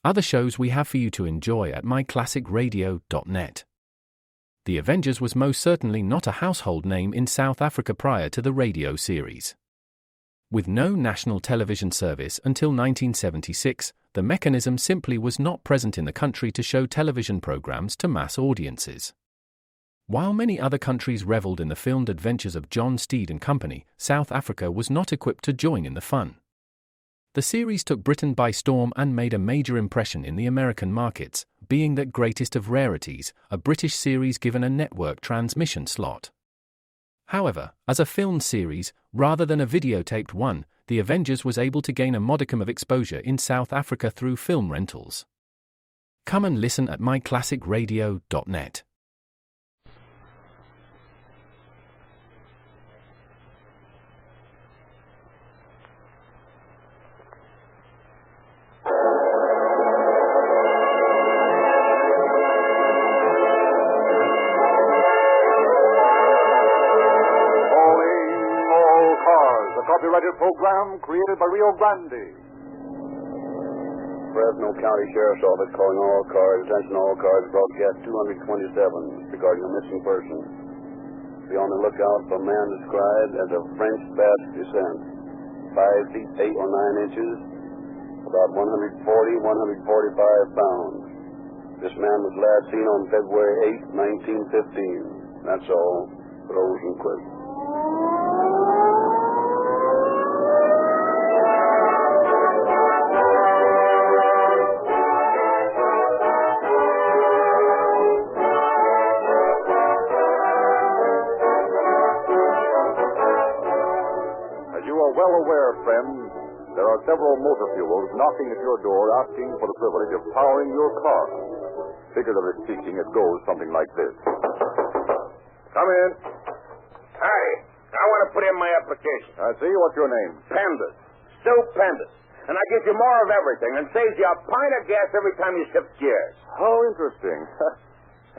other shows we have for you to enjoy at myclassicradio.net. The Avengers was most certainly not a household name in South Africa prior to the radio series. With no national television service until 1976, the mechanism simply was not present in the country to show television programs to mass audiences. While many other countries reveled in the filmed adventures of John Steed and company, South Africa was not equipped to join in the fun. The series took Britain by storm and made a major impression in the American markets, being that greatest of rarities, a British series given a network transmission slot. However, as a filmed series, rather than a videotaped one, The Avengers was able to gain a modicum of exposure in South Africa through film rentals. Come and listen at myclassicradio.net. Copyrighted program created by Rio Grande. Fresno County Sheriff's Office calling all cars. Attention all cars. Broadcast 227 regarding a missing person. Be on the lookout for a man described as of French Basque descent. 5 feet 8 or 9 inches. About 140, 145 pounds. This man was last seen on February 8, 1915. That's all. Rosenquist. Well aware, friends, there are several motor fuels knocking at your door asking for the privilege of powering your car. Figuratively speaking, it goes something like this. Come in. Hi. I want to put in my application. I see. What's your name? Pandas. Stupendous. And I give you more of everything and saves you a pint of gas every time you shift gears. How interesting.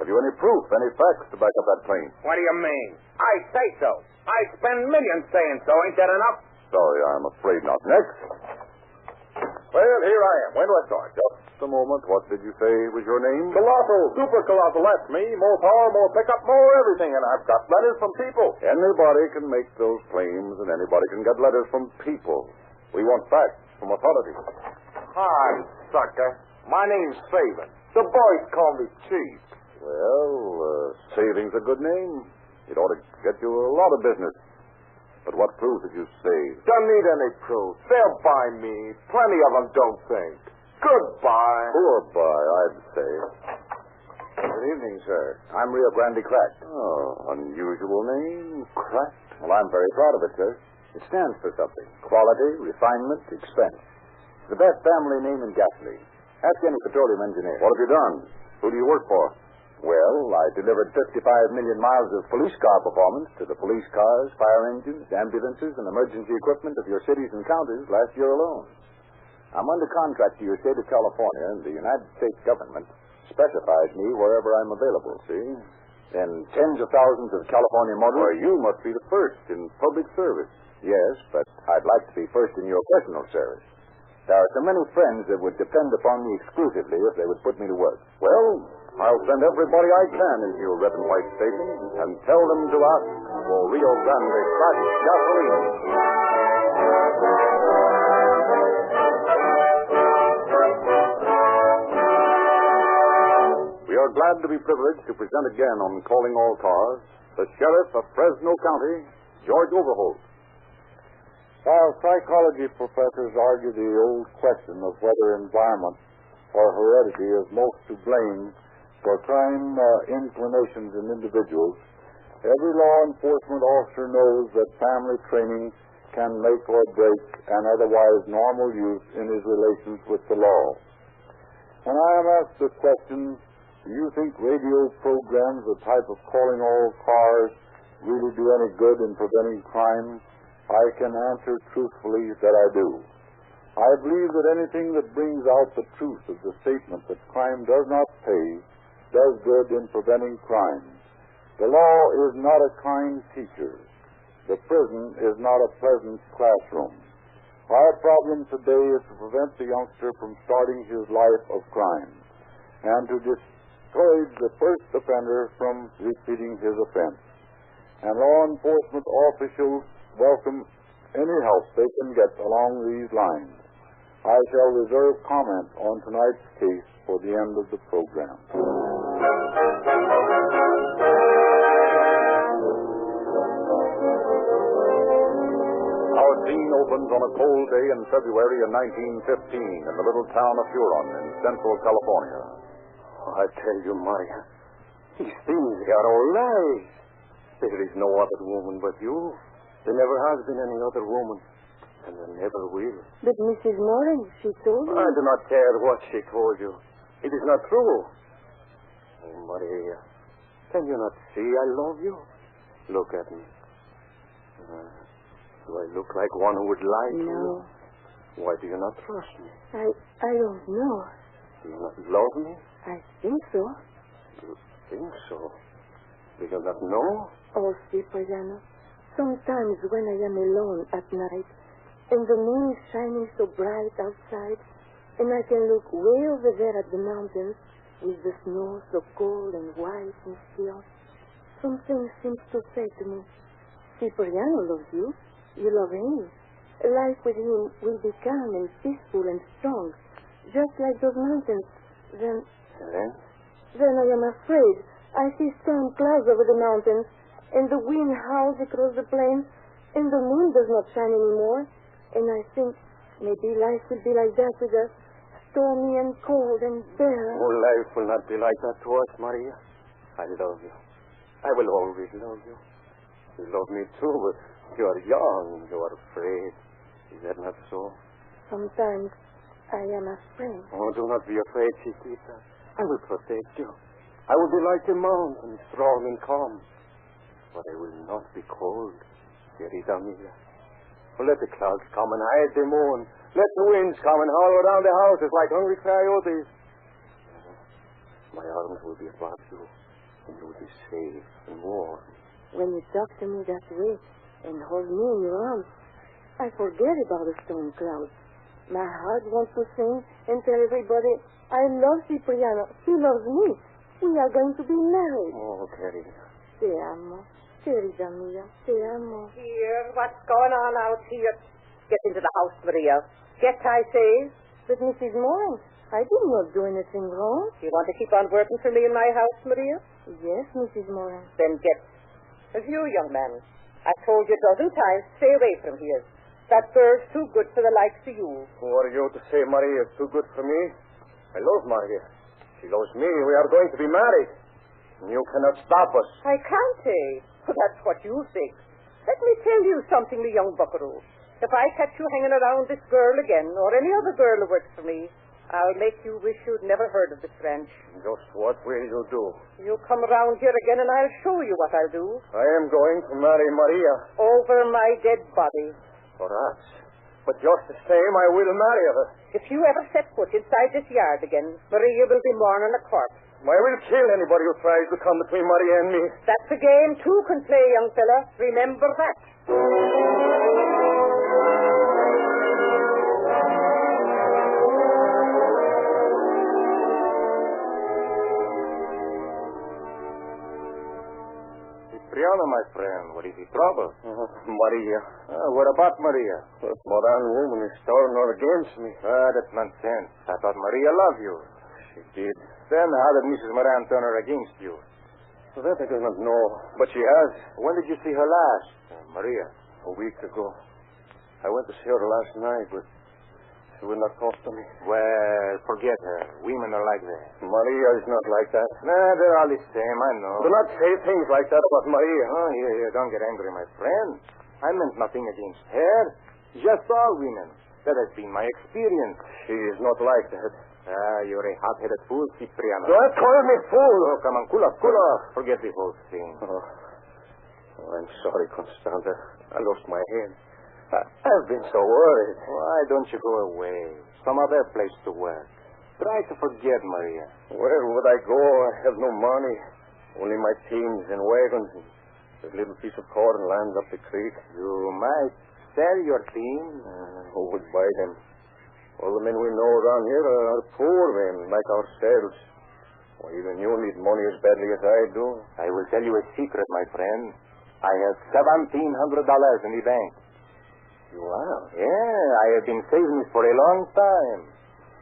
Have you any proof, any facts to back up that claim? What do you mean? I say so. I spend millions saying so. Ain't that enough? Sorry, I'm afraid not. Next. Well, here I am. When do I start? Just a moment. What did you say was your name? Colossal. Super Colossal. That's me. More power, more pickup, more everything. And I've got letters from people. Anybody can make those claims, and anybody can get letters from people. We want facts from authority. Hi, sucker. My name's Savin. The boys call me Chief. Well, Saving's a good name. It ought to get you a lot of business. But what proof did you save? Don't need any proof. They'll buy me. Plenty of them don't think. Goodbye. Goodbye, I'd say. Good evening, sir. I'm Rio Grande Cracked. Oh, unusual name. Cracked. Well, I'm very proud of it, sir. It stands for something. Quality, refinement, expense. The best family name in gasoline. Ask any petroleum engineer. What have you done? Who do you work for? Well, I delivered 55 million miles of police car performance to the police cars, fire engines, ambulances, and emergency equipment of your cities and counties last year alone. I'm under contract to your state of California, and the United States government specifies me wherever I'm available, see? And tens of thousands of California motors... Why, you must be the first in public service. Yes, but I'd like to be first in your personal service. There are so many friends that would depend upon me exclusively if they would put me to work. Well, I'll send everybody I can into your red and white station and tell them to ask for Rio Grande Cracked gasoline. We are glad to be privileged to present again on Calling All Cars the Sheriff of Fresno County, George Overholt. While psychology professors argue the old question of whether environment or heredity is most to blame for crime inclinations in individuals, every law enforcement officer knows that family training can make or break an otherwise normal youth in his relations with the law. When I am asked this question, do you think radio programs, the type of Calling All Cars, really do any good in preventing crime? I can answer truthfully that I do. I believe that anything that brings out the truth of the statement that crime does not pay does good in preventing crime. The law is not a kind teacher. The prison is not a pleasant classroom. Our problem today is to prevent the youngster from starting his life of crime and to discourage the first offender from repeating his offense. And law enforcement officials welcome any help they can get along these lines. I shall reserve comment on tonight's case for the end of the program. Our scene opens on a cold day in February of 1915 in the little town of Huron in central California. I tell you, Maria, these things are all lies. There is no other woman but you. There never has been any other woman, and there never will. But Mrs. Moran, she told me. I do not care what she told you. It is not true. Oh, Maria, can you not see I love you? Look at me. Do I look like one who would lie to you? No. Why do you not trust me? I don't know. Do you not love me? I think so. You think so? Do you not know? Oh, Cipriano, sometimes when I am alone at night, and the moon is shining so bright outside, and I can look way over there at the mountains, with the snow so cold and white and still, something seems to say to me, Cipriano loves you. You love him. Life with him will be calm and peaceful and strong, just like those mountains. Then I am afraid. I see storm clouds over the mountains, and the wind howls across the plains, and the moon does not shine anymore. And I think maybe life will be like that with us, stormy and cold and bare. Oh, life will not be like that to us, Maria. I love you. I will always love you. You love me too, but you are young. You are afraid. Is that not so? Sometimes I am afraid. Oh, do not be afraid, Chiquita. I will protect you. I will be like a mountain, strong and calm. But I will not be cold, querida mia. Let the clouds come and hide the moon. Let the winds come and howl around the houses like hungry coyotes. My arms will be about you, and you will be safe and warm. When you talk to me that way and hold me in your arms, I forget about the storm clouds. My heart wants to sing and tell everybody, I love Cipriano. He loves me. We are going to be married. Oh, querida. Te amo. Querida mia, te amo. Here, what's going on out here? Get into the house, Maria. Get, I say. But Mrs. Moran, I did not do anything wrong. You want to keep on working for me in my house, Maria? Yes, Mrs. Moran. Then get. As you, young man, I've told you a dozen times, stay away from here. That girl's too good for the likes of you. Who are you to say Maria is too good for me? I love Maria. She loves me. We are going to be married. You cannot stop us. I can't say. Well, that's what you think. Let me tell you something, the young buckaroo. If I catch you hanging around this girl again, or any other girl who works for me, I'll make you wish you'd never heard of this ranch. Just what will you do? You come around here again and I'll show you what I'll do. I am going to marry Maria. Over my dead body. Perhaps. But just the same, I will marry her. If you ever set foot inside this yard again, Maria will be mourning a corpse. I will kill anybody who tries to come between Maria and me. That's a game two can play, young fella. Remember that. Cipriano, my friend, what is the trouble? Maria. What about Maria? That Moran woman is turned her against me. That's nonsense. I thought Maria loved you. She did. Then how did Mrs. Moran turn her against you? Well, that I do not know. But she has. When did you see her last? Maria. A week ago. I went to see her last night, but she would not talk to me. Well, forget her. Women are like that. Maria is not like that. Nah, they're all the same, I know. Do not say things like that about Maria. Oh, here, don't get angry, my friend. I meant nothing against her. Just all women. That has been my experience. She is not like that. You're a hot-headed fool, Cipriano. Don't call me fool. Oh, come on, cool off. Forget the whole thing. Oh, I'm sorry, Constanta. I lost my head. I've been so worried. Why don't you go away? Some other place to work. Try to forget Maria. Where would I go? I have no money. Only my teams and wagons and a little piece of corn lands up the creek. You might sell your team? Who would buy them? All the men we know around here are poor men like ourselves. Well, even you need money as badly as I do. I will tell you a secret, my friend. I have $1,700 in the bank. You have? Yeah, I have been saving it for a long time.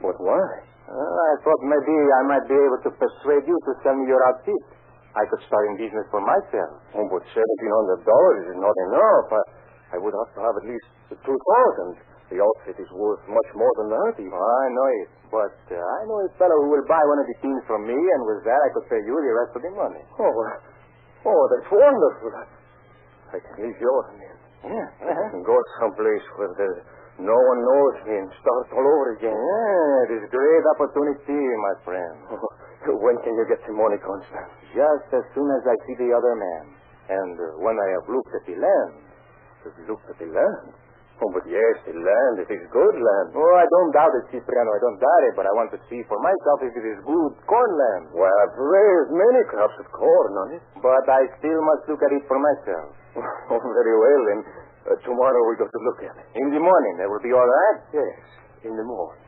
But why? I thought maybe I might be able to persuade you to sell me your outfit. I could start in business for myself. Oh, but $1,700 is not enough. I would have to have at least $2,000. The outfit is worth much more than that. I know it. But I know a fellow who will buy one of the teams from me, and with that I could pay you the rest of the money. Oh, that's wonderful. I can leave yours then. Yeah. I can go someplace where no one knows me and start all over again. Yeah, it is a great opportunity, my friend. When can you get the money, Constance? Just as soon as I see the other man. And when I have looked at the land. Looked at the land? Oh, but yes, the land. It is good land. Oh, I don't doubt it, Cipriano. I don't doubt it, but I want to see for myself if it is good corn land. Well, I've raised many crops of corn on it. But I still must look at it for myself. Oh, very well, then. Tomorrow we go to look at it. In the morning, that will be all right? Yes, in the morning.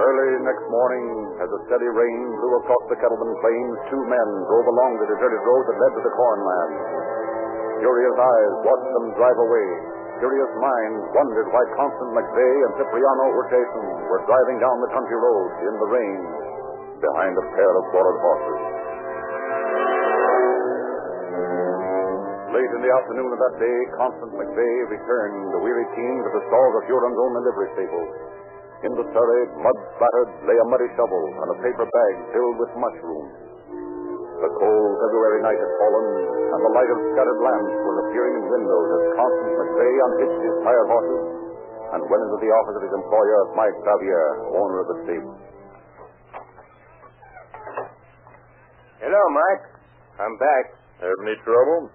Early next morning, as a steady rain blew across the Kettleman Plains, two men drove along the deserted road that led to the cornland. Curious eyes watched them drive away. Curious minds wondered why Constance McVeigh and Cipriano Hurtason were driving down the country road in the rain behind a pair of borrowed horses. Late in the afternoon of that day, Constance McVeigh returned the weary team to the stalls of Huron's own livery stable. In the surrey, mud-splattered, lay a muddy shovel and a paper bag filled with mushrooms. The cold February night had fallen, and the light of scattered lamps was appearing in windows as Constance McVeigh unhitched his tired horses and went into the office of his employer, Mike Xavier, owner of the stable. Hello, Mike. I'm back. Have any trouble?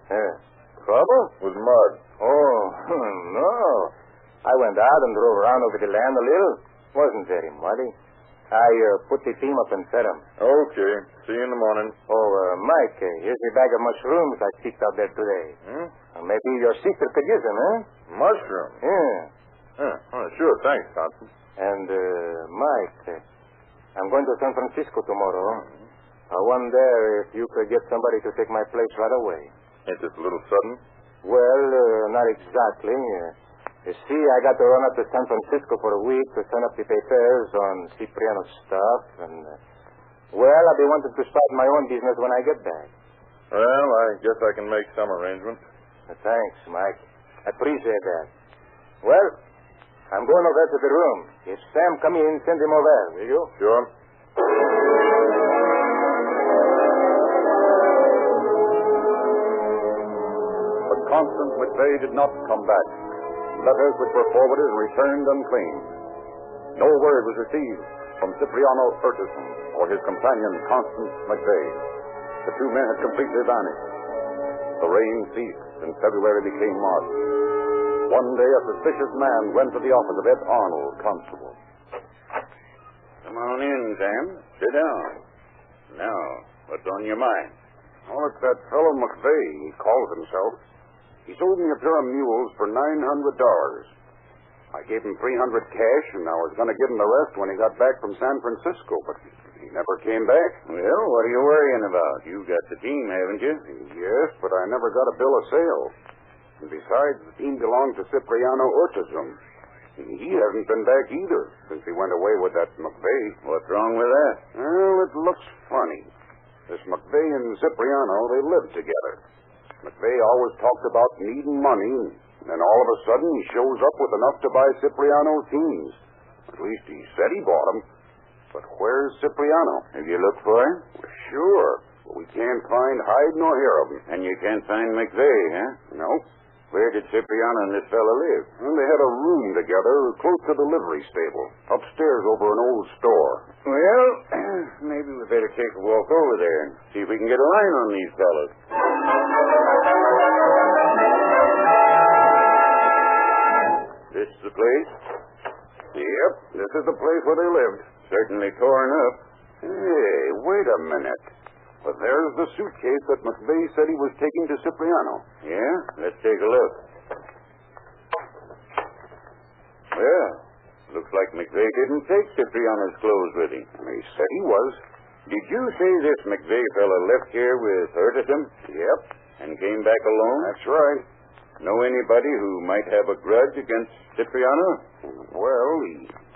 Trouble? With mud. Oh, no. I went out and drove around over the land a little. Wasn't very muddy. I put the team up and fed them. Okay. See you in the morning. Oh, Mike, here's a bag of mushrooms I picked out there today. Maybe your sister could use them, huh? Mushrooms? Yeah. Sure. Thanks, Constance. And, Mike, I'm going to San Francisco tomorrow. I wonder if you could get somebody to take my place right away. Ain't this a little sudden? Well, not exactly. You see, I got to run up to San Francisco for a week to send up the papers on Cipriano's stuff, and, well, I'll be wanting to start my own business when I get back. Well, I guess I can make some arrangements. Thanks, Mike. I appreciate that. Well, I'm going over to the room. If Sam come in, send him over, will you? Sure. But Constance McVeigh did not come back. Letters which were forwarded returned unclaimed. No word was received from Cipriano Hurtason or his companion, Constance McVeigh. The two men had completely vanished. The rain ceased and February became March. One day, a suspicious man went to the office of Ed Arnold, constable. Come on in, Sam. Sit down. Now, what's on your mind? Oh, it's that fellow McVeigh, he calls himself. He sold me a pair of mules for $900. I gave him $300 cash, and I was going to give him the rest when he got back from San Francisco, but he never came back. Well, what are you worrying about? You got the team, haven't you? Yes, but I never got a bill of sale. And besides, the team belonged to Cipriano Hurtason. He hasn't been back either since he went away with that McVeigh. What's wrong with that? Well, it looks funny. This McVeigh and Cipriano, they lived together. McVeigh always talked about needing money, and then all of a sudden he shows up with enough to buy Cipriano's teams. At least he said he bought them. But where's Cipriano? Have you looked for him? Well, sure, but we can't find hide nor hair of him. And you can't find McVeigh, huh? No. Where did Cipriano and this fellow live? Well, they had a room together close to the livery stable, upstairs over an old store. Well, maybe we better take a walk over there and see if we can get a line on these fellows. This the place? Yep, this is the place where they lived. Certainly torn up. Hey, wait a minute. But there's the suitcase that McVeigh said he was taking to Cipriano. Yeah? Let's take a look. Well, looks like McVeigh didn't take Cipriano's clothes with him. He said he was. Did you say this McVeigh fella left here with Hurtison? Yep. And came back alone? That's right. Know anybody who might have a grudge against Cipriano? Well,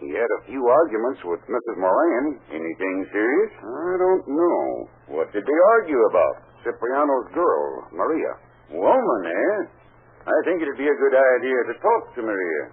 he had a few arguments with Mrs. Moran. Anything serious? I don't know. What did they argue about? Cipriano's girl, Maria. Woman, eh? I think it'd be a good idea to talk to Maria.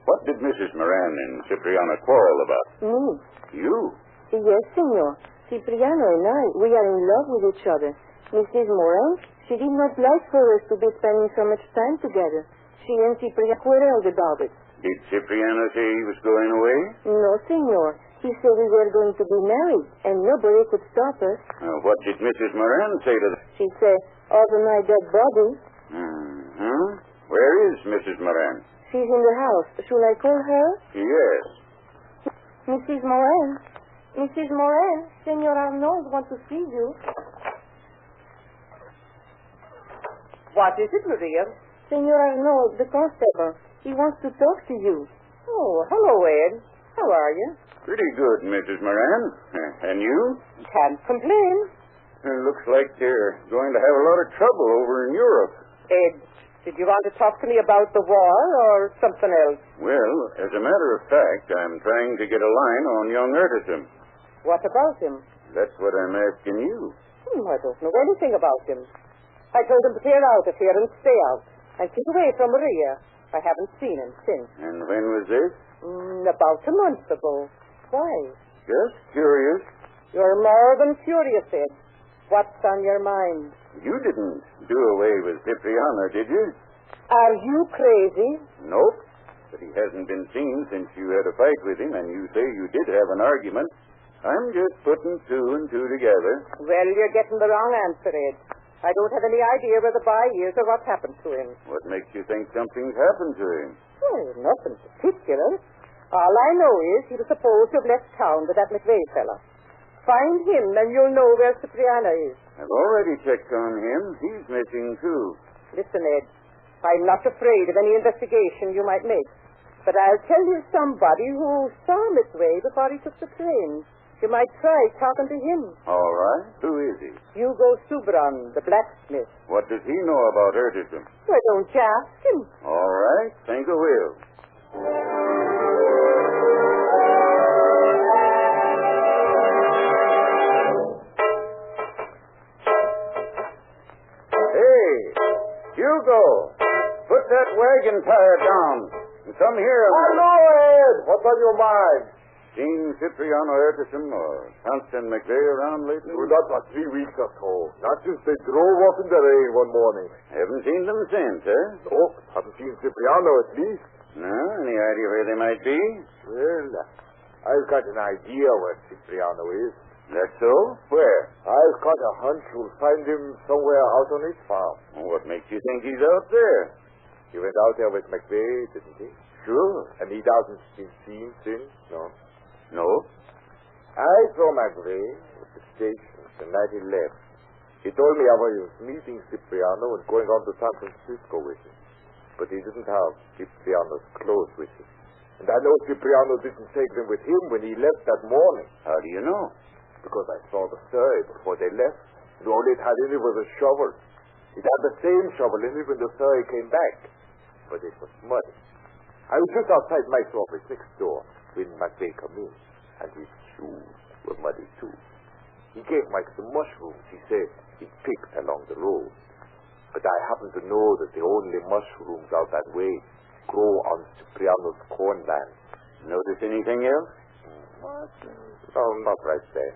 What did Mrs. Moran and Cipriano quarrel about? Me? You? Yes, senor. Cipriano and I, we are in love with each other. Mrs. Moran, she did not like for us to be spending so much time together. She and Cipriano quarreled about it. Did Cipriano say he was going away? No, senor. He said we were going to be married, and nobody could stop us. What did Mrs. Moran say to them? She said, over my dead body. Mm-hmm. Where is Mrs. Moran? She's in the house. Should I call her? Yes. Mrs. Moran. Mrs. Moran, Senor Arnold wants to see you. What is it, Maria? Senor Arnold, the constable. He wants to talk to you. Oh, hello, Ed. How are you? Pretty good, Mrs. Moran. And you? Can't complain. It looks like they're going to have a lot of trouble over in Europe. Ed, did you want to talk to me about the war or something else? Well, as a matter of fact, I'm trying to get a line on young Hurtison. What about him? That's what I'm asking you. I don't know anything about him. I told him to clear out of here and stay out and keep away from Maria. I haven't seen him since. And when was this? About a month ago. Why? Just curious. You're more than curious, Ed. What's on your mind? You didn't do away with Cipriano, did you? Are you crazy? Nope. But he hasn't been seen since you had a fight with him, and you say you did have an argument. I'm just putting two and two together. Well, you're getting the wrong answer, Ed. I don't have any idea where the boy is or what happened to him. What makes you think something's happened to him? Well, nothing particular. All I know is he was supposed to have left town with that McVeigh fella. Find him, and you'll know where Cipriano is. I've already checked on him. He's missing, too. Listen, Ed, I'm not afraid of any investigation you might make. But I'll tell you somebody who saw McVeigh before he took the train. You might try talking to him. All right. Who is he? Hugo Subran, the blacksmith. What does he know about Hurtison? Why don't you ask him? All right. Think I will. Hey, Hugo, put that wagon tire down and come here. Hello, Ed. What's on your mind? Seen Cipriano Hurtison or Constance McVeigh around lately? Oh, not for 3 weeks or so. Not since they drove off in the rain one morning. Haven't seen them since, eh? No, haven't seen Cipriano at least. No? Any idea where they might be? Well, I've got an idea where Cipriano is. That's so? Where? I've got a hunch we'll find him somewhere out on his farm. Well, what makes you think he's out there? He went out there with McVeigh, didn't he? Sure. And he hasn't been seen since, no? No. I saw McVeigh at the station the night he left. He told me I was meeting Cipriano and going on to San Francisco with him. But he didn't have Cipriano's clothes with him. And I know Cipriano didn't take them with him when he left that morning. How do you know? Because I saw the surrey before they left. And all it had in it was a shovel. It had the same shovel in it when the surrey came back. But it was muddy. I was just outside Mike's office next door when McVeigh came in. And his shoes were muddy too. He gave Mike some mushrooms, he said, he'd picked along the road. But I happen to know that the only mushrooms out that way grow on Cipriano's cornland. Notice anything else? What? No, not right then.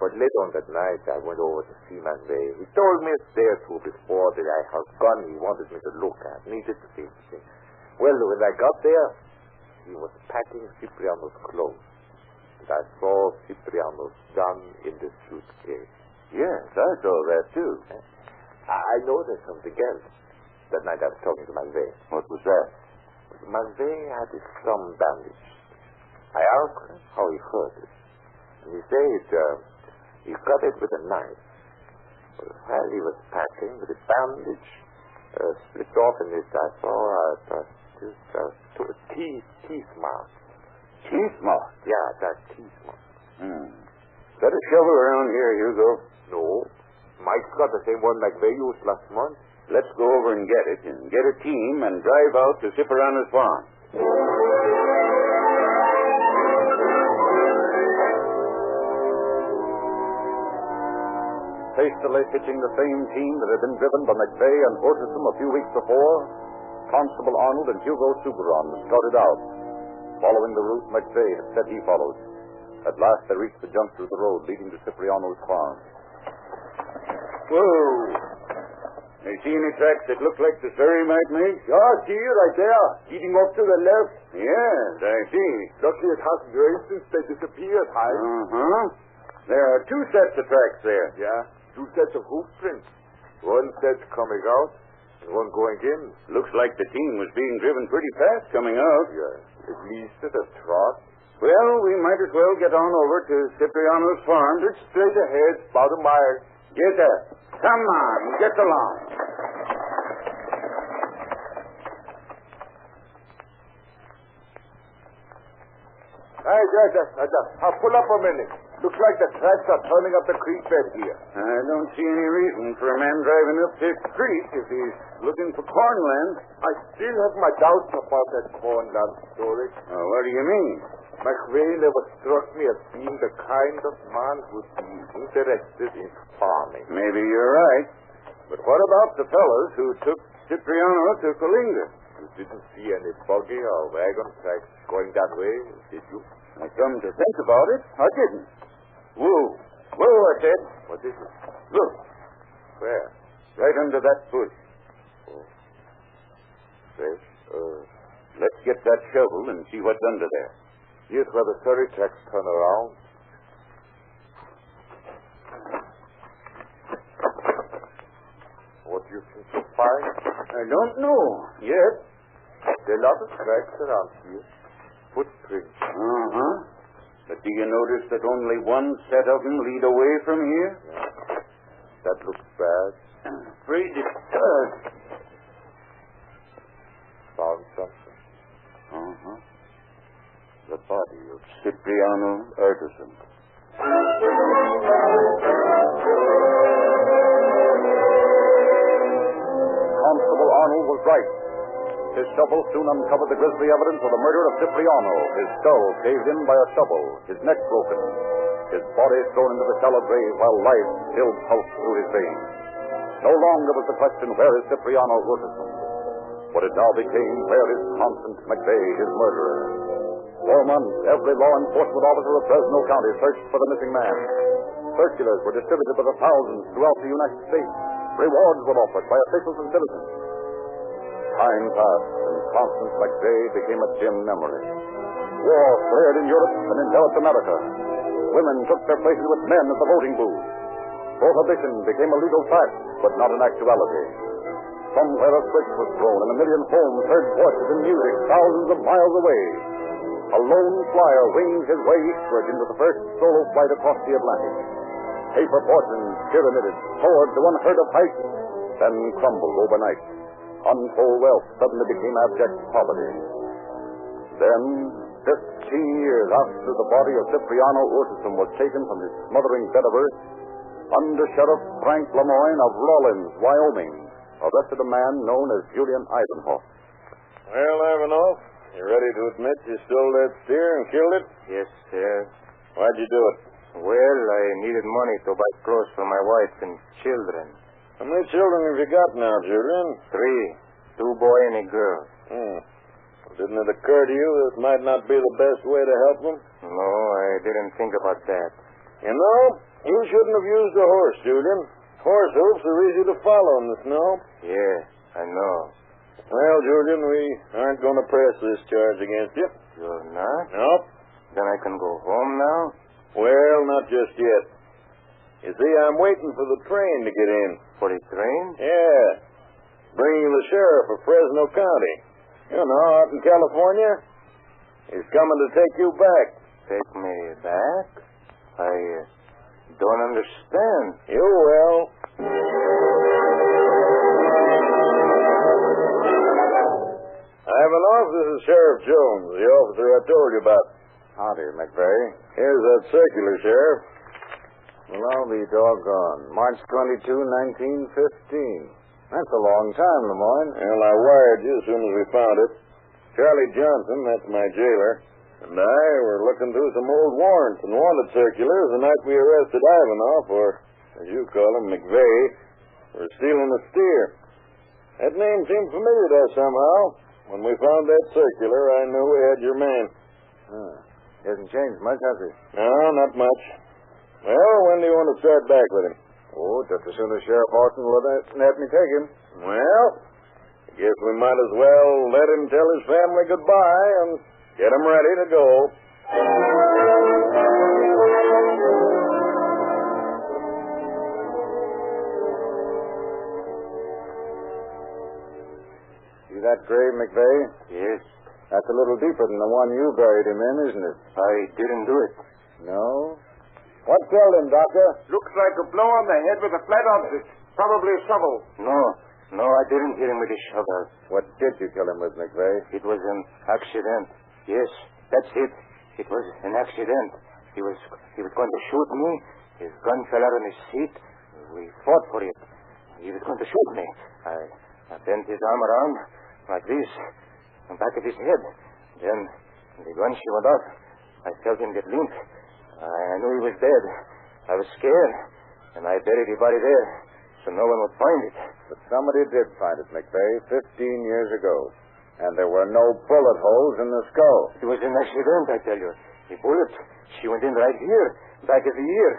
But later on that night, I went over to see McVeigh. He told me a day or two before that I had a gun he wanted me to look at, and he did the same thing. Well, when I got there, he was packing Cipriano's clothes. And I saw Cipriano's gun in the suitcase. Yes, I saw that too. I know there's something else. That night I was talking to McVeigh. What was that? McVeigh had his thumb bandaged. I asked him how he hurt it. And he said he cut it with a knife. But while he was packing, with the bandage slipped off in this, I saw a teeth mark. Teeth mark? Yeah, that teeth mark. Got a shovel around here, Hugo? No. Mike's got the same one McVeigh used last month. Let's go over and get it, and get a team and drive out to Cipriano's farm. Hastily hitching the same team that had been driven by McVeigh and Ortism a few weeks before, Constable Arnold and Hugo Suberon started out, following the route McVeigh had said he followed. At last they reached the juncture of the road leading to Cipriano's farm. Whoa! You see any tracks that look like the Surrey might make? Yeah, see, right there. Leading off to the left. Yes, I see. Luckily it hasn't rained since they disappeared, There are two sets of tracks there. Yeah, two sets of hoof prints. One set coming out and one going in. Looks like the team was being driven pretty fast coming out. Yeah, at least at a trot. Well, we might as well get on over to Cipriano's farm. It's straight ahead, about a mile. Get that. Come on, get along. I'll pull up a minute. Looks like the tracks are turning up the creek bed here. I don't see any reason for a man driving up this creek if he's looking for cornland. I still have my doubts about that cornland story. What do you mean? McVeigh never struck me as being the kind of man who'd be interested in farming. Maybe you're right. But what about the fellows who took Cipriano to Colinga? You didn't see any buggy or wagon tracks going that way, did you? I come to think about it, I didn't. Whoa, I said. What is it? Look. Where? Right under that bush. Oh. Fresh earth. Let's get that shovel and see what's under there. Here's where the Surrey tracks turn around. What do you think you'll find? I don't know yet. There are a lot of tracks around here. Footprints. But do you notice that only one set of them lead away from here? Yeah. That looks bad. I'm afraid it does. Found something? The body of Cipriano Urtasun. Constable Arnold was right. His shovel soon uncovered the grisly evidence of the murder of Cipriano, his skull caved in by a shovel, his neck broken, his body thrown into the shallow grave while life still pulsed through his veins. No longer was the question, where is Cipriano Urtasun? But it now became, where is Constance McVeigh, his murderer? For months, every law enforcement officer of Fresno County searched for the missing man. Circulars were distributed by the thousands throughout the United States. Rewards were offered by officials and citizens. Time passed, and Constance McVeigh became a dim memory. War flared in Europe and enveloped America. Women took their places with men at the voting booth. Prohibition became a legal fact, but not an actuality. Somewhere a switch was thrown, and a million homes heard voices and music thousands of miles away. A lone flyer winged his way eastward into the first solo flight across the Atlantic. Paper fortunes pyramided, soared to unheard of heights, then crumbled overnight. Untold wealth suddenly became abject poverty. Then, 15 years after the body of Cipriano Urtasun was taken from his smothering bed of earth, Under Sheriff Frank Lemoyne of Rawlins, Wyoming, arrested a man known as Julian Ivanhoff. Well, Ivanhoff, you ready to admit you stole that steer and killed it? Yes, sir. Why'd you do it? Well, I needed money to buy clothes for my wife and children. How many children have you got now, Julian? 3. 2 boys and a girl. Didn't it occur to you that it might not be the best way to help them? No, I didn't think about that. You know, you shouldn't have used a horse, Julian. Horse hoofs are easy to follow in the snow. Yeah, I know. Well, Julian, we aren't going to press this charge against you. You're not? Nope. Then I can go home now? Well, not just yet. You see, I'm waiting for the train to get in. For the train? Yeah. Bringing the sheriff of Fresno County. You know, out in California. He's coming to take you back. Take me back? I don't understand. You will. Ivanov, this is Sheriff Jones, the officer I told you about. Howdy, McVeigh. Here's that circular, Sheriff. Well, I'll be doggone. March 22, 1915. That's a long time, Lemoyne. Well, I wired you as soon as we found it. Charlie Johnson, that's my jailer, and I were looking through some old warrants and wanted circulars the night we arrested Ivanov, or, as you call him, McVeigh, for stealing a steer. That name seemed familiar to us somehow. When we found that circular, I knew we had your man. He hasn't changed much, has he? No, not much. Well, when do you want to start back with him? Oh, just as soon as Sheriff Orton will let me take him. Well, I guess we might as well let him tell his family goodbye and get him ready to go. See that grave, McVeigh? Yes. That's a little deeper than the one you buried him in, isn't it? I didn't do it. No? What killed him, Doctor? Looks like a blow on the head with a flat object. Probably a shovel. No, I didn't hit him with a shovel. What did you kill him with, McVeigh? It was an accident. Yes, that's it. It was an accident. He was going to shoot me. His gun fell out on his seat. We fought for it. He was going to shoot me. I bent his arm around like this, on the back of his head. Then the gun she went off. I felt him get limp. I knew he was dead. I was scared, and I buried the body there so no one would find it. But somebody did find it, McVeigh, 15 years ago. And there were no bullet holes in the skull. It was an accident, I tell you. The bullet, she went in right here, back of the ear.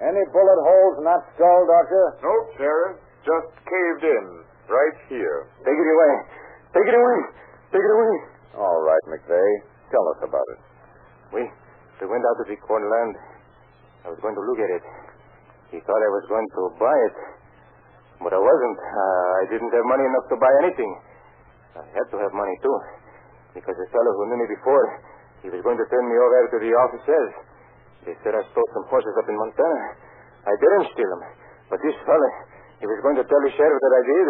Any bullet holes in that skull, Doctor? No, Sheriff. Just caved in, right here. Take it away. Take it away. Take it away. All right, McVeigh. Tell us about it. We went out to the cornland. I was going to look at it. He thought I was going to buy it. But I wasn't. I didn't have money enough to buy anything. I had to have money, too. Because the fellow who knew me before, he was going to turn me over to the officers. They said I stole some horses up in Montana. I didn't steal them. But this fellow, he was going to tell the sheriff that I did.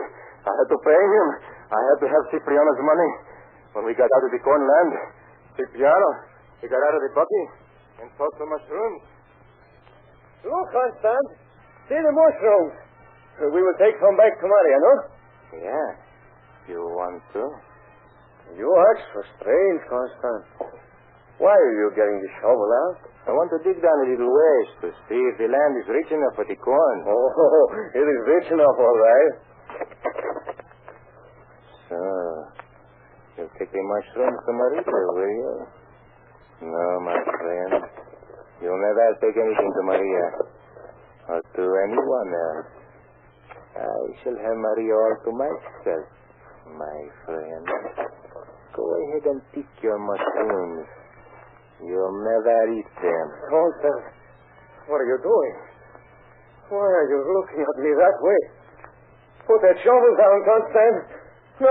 I had to pay him. I had to have Cipriano's money. When we got out of the cornland, Cipriano, he got out of the buggy and took the mushrooms. Look, Constant. See the mushrooms. We will take some back to Maria, no? Yeah. You want to? You act so strange, Constant. Why are you getting the shovel out? I want to dig down a little ways to see if the land is rich enough for the corn. Oh, it is rich enough, all right. So, you'll take the mushrooms to Marita, will you? No, my friend. You'll never take anything to Maria. Or to anyone else. I shall have Maria all to myself, my friend. Go ahead and pick your mushrooms. You'll never eat them. Constant, what are you doing? Why are you looking at me that way? Put that shovel down, Constant. No,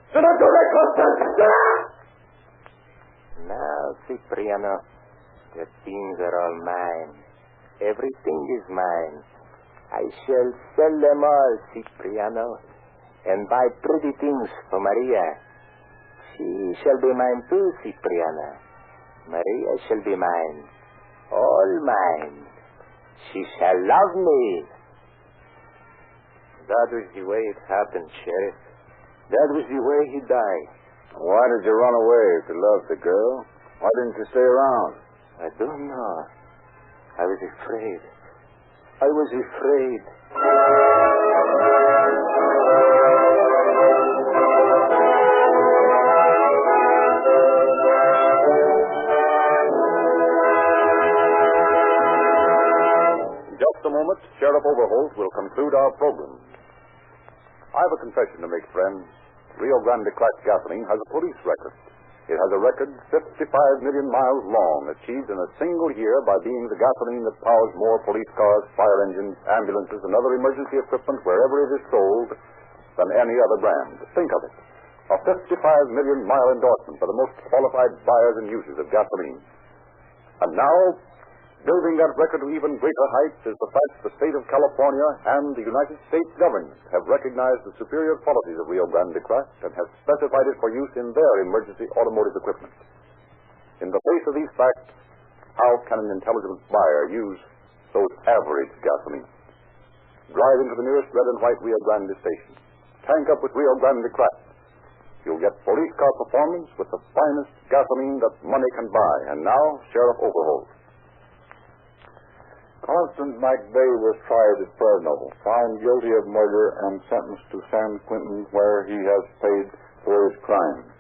do not do that, Constant. Now, Cipriano, the things are all mine. Everything is mine. I shall sell them all, Cipriano, and buy pretty things for Maria. She shall be mine too, Cipriano. Maria shall be mine. All mine. She shall love me. That was the way it happened, Sheriff. That was the way he died. Why did you run away if you loved the girl? Why didn't you stay around? I don't know. I was afraid. I was afraid. In just a moment, Sheriff Overholt will conclude our program. I have a confession to make, friends. Rio Grande cracked gasoline has a police record. It has a record 55 million miles long, achieved in a single year by being the gasoline that powers more police cars, fire engines, ambulances, and other emergency equipment wherever it is sold than any other brand. Think of it. A 55 million mile endorsement by the most qualified buyers and users of gasoline. And now, building that record to even greater heights is the fact that the state of California and the United States government have recognized the superior qualities of Rio Grande Craft and have specified it for use in their emergency automotive equipment. In the face of these facts, how can an intelligent buyer use so average gasoline? Drive into the nearest red and white Rio Grande station. Tank up with Rio Grande Craft. You'll get police car performance with the finest gasoline that money can buy. And now, Sheriff Overholt. Constant McVeigh was tried at Fresno, found guilty of murder, and sentenced to San Quentin, where he has paid for his crime.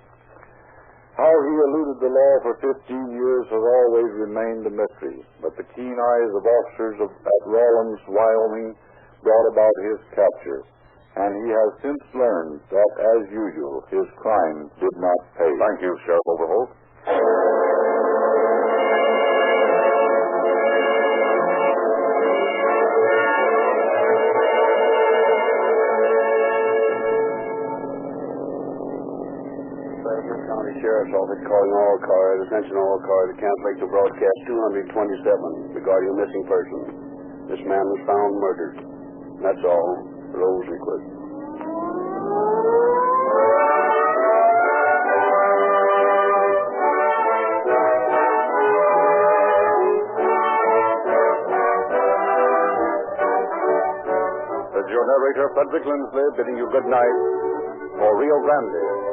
How he eluded the law for 15 years has always remained a mystery, but the keen eyes of officers at Rawlins, Wyoming, brought about his capture, and he has since learned that, as usual, his crime did not pay. Thank you, Sheriff Overholt. County Sheriff's Office calling all cars, attention all cars, the Camp Lake to broadcast 227 regarding a missing person. This man was found murdered. That's all. Rose Request. This is your narrator, Frederick Lindsley, bidding you good night for Rio Grande.